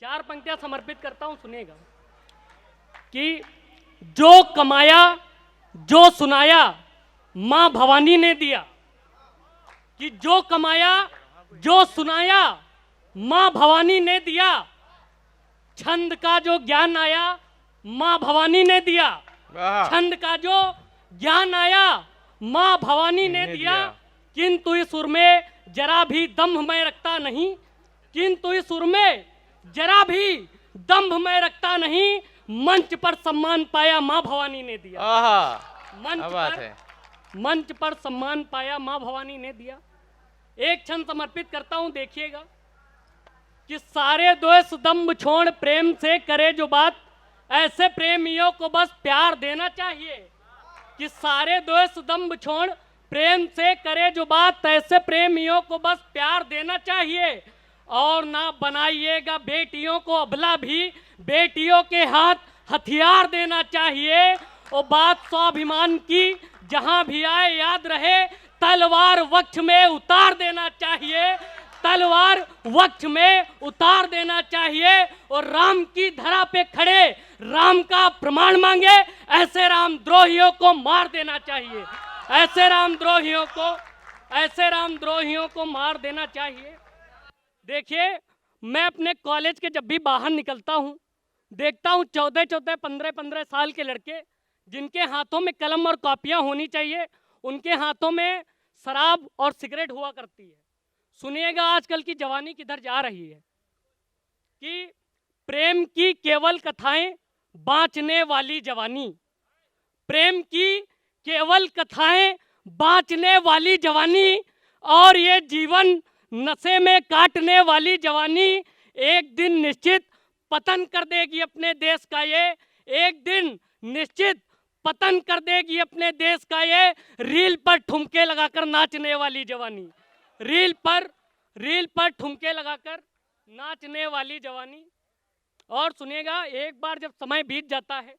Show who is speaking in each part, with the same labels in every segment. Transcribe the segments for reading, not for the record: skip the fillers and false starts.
Speaker 1: चार पंक्तियां समर्पित करता हूं, सुनिएगा कि जो कमाया जो सुनाया मां भवानी ने दिया, कि जो कमाया जो सुनाया मां भवानी ने दिया, छंद का जो ज्ञान आया मां भवानी ने दिया, छंद का जो ज्ञान आया मां भवानी ने दिया। किंतु इस सुर में जरा भी दम्भ मैं रखता नहीं, किंतु इस सुर में जरा भी दम्भ मैं रखता नहीं, मंच पर सम्मान पाया मां भवानी ने दिया। मंच पर सम्मान पाया मां भवानी ने दिया। एक क्षण समर्पित करता हूं, देखिएगा कि सारे द्वेष दम्भ छोड़ प्रेम से करे जो बात, ऐसे प्रेमियों को बस प्यार देना चाहिए। कि सारे द्वेष दम्भ छोड़ प्रेम से करे जो बात, ऐसे प्रेमियों को बस प्यार देना चाहिए। और ना बनाइएगा बेटियों को अबला भी, बेटियों के हाथ हथियार देना चाहिए। और बात स्वाभिमान की जहां भी आए याद रहे, तलवार वक्ष में उतार देना चाहिए, तलवार वक्ष में उतार देना चाहिए। और राम की धरा पे खड़े राम का प्रमाण मांगे, ऐसे रामद्रोहियों को मार देना चाहिए, ऐसे रामद्रोहियों को मार देना चाहिए। देखिए, मैं अपने कॉलेज के जब भी बाहर निकलता हूं, देखता हूं 14-14, 15-15 साल के लड़के जिनके हाथों में कलम और कॉपियां होनी चाहिए, उनके हाथों में शराब और सिगरेट हुआ करती है। सुनिएगा आजकल की जवानी किधर जा रही है, कि प्रेम की केवल कथाएं बांचने वाली जवानी, प्रेम की केवल कथाएं बांचने वाली जवानी, और ये जीवन नशे में काटने वाली जवानी एक दिन निश्चित पतन कर देगी अपने देश का। ये एक दिन निश्चित पतन कर देगी अपने देश का। ये रील पर ठुमके लगाकर नाचने वाली जवानी, रील पर ठुमके लगाकर नाचने वाली जवानी। और सुनिएगा, एक बार जब समय बीत जाता है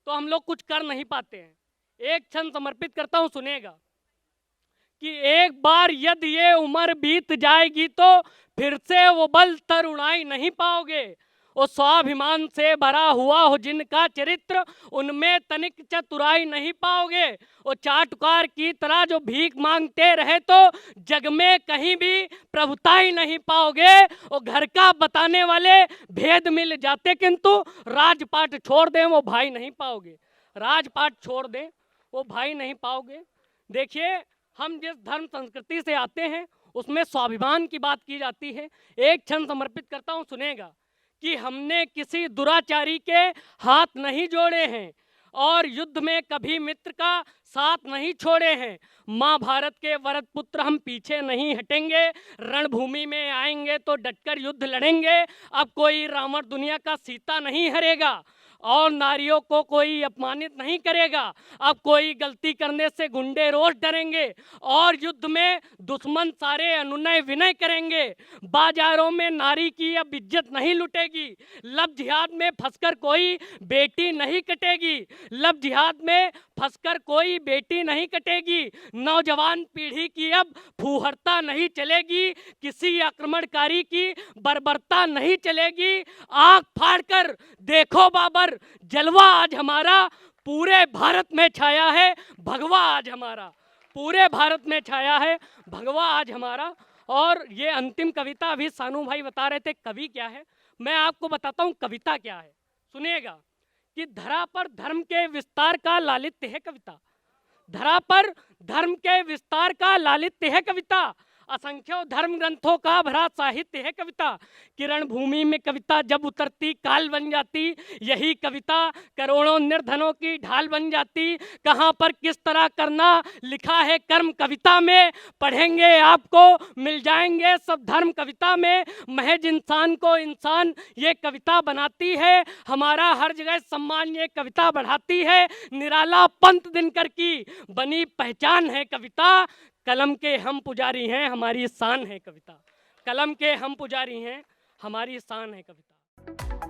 Speaker 1: तो हम लोग कुछ कर नहीं पाते हैं। एक क्षण समर्पित करता हूं, सुनिएगा कि एक बार यदि ये उम्र बीत जाएगी तो फिर से वो बल तरुणाई नहीं पाओगे। और स्वाभिमान से भरा हुआ हो जिनका चरित्र, उनमें तनिक चतुराई नहीं पाओगे। और चाटुकार की तरह जो भीख मांगते रहे तो जग में कहीं भी प्रभुताई नहीं पाओगे। और घर का बताने वाले भेद मिल जाते, किंतु राजपाट छोड़ दें वो भाई नहीं पाओगे, राजपाट छोड़ दें वो भाई नहीं पाओगे। देखिए, हम जिस धर्म संस्कृति से आते हैं उसमें स्वाभिमान की बात की जाती है। एक क्षण समर्पित करता हूं, सुनेगा कि हमने किसी दुराचारी के हाथ नहीं जोड़े हैं और युद्ध में कभी मित्र का साथ नहीं छोड़े हैं। माँ भारत के वरद पुत्र हम पीछे नहीं हटेंगे, रणभूमि में आएंगे तो डटकर युद्ध लड़ेंगे। अब कोई रावण दुनिया का सीता नहीं हरेगा और नारियों को कोई अपमानित नहीं करेगा। अब कोई गलती करने से गुंडे रोज डरेंगे और युद्ध में दुश्मन सारे अनुनय विनय करेंगे। बाजारों में नारी की अब इज्जत नहीं लुटेगी, लब जिहाद में फंसकर कोई बेटी नहीं कटेगी, लब जिहाद में फंसकर कोई बेटी नहीं कटेगी। नौजवान पीढ़ी की अब फूहरता नहीं चलेगी, किसी आक्रमणकारी की बर्बरता नहीं चलेगी। आंख फाड़कर देखो बाबर, जलवा आज हमारा पूरे भारत में छाया है, भगवा आज हमारा पूरे भारत में छाया है, भगवा आज हमारा। और ये अंतिम कविता अभी सानू भाई बता रहे थे कवि क्या है, मैं आपको बताता हूँ कविता क्या है। सुनिएगा कि धरा पर धर्म के विस्तार का लालित्य है कविता, धरा पर धर्म के विस्तार का लालित्य है कविता, असंख्यों धर्म ग्रंथों का भरा साहित्य है कविता। किरण भूमि में कविता जब उतरती काल बन जाती, यही कविता करोड़ों निर्धनों की ढाल बन जाती। कहाँ पर किस तरह करना लिखा है कर्म कविता में, पढ़ेंगे आपको मिल जाएंगे सब धर्म कविता में। महज इंसान को इंसान ये कविता बनाती है, हमारा हर जगह सम्मान ये कविता बढ़ाती है। निराला पंत दिनकर की बनी पहचान है कविता। कलम के हम पुजारी हैं, हमारी शान है कविता, कलम के हम पुजारी हैं, हमारी शान है कविता।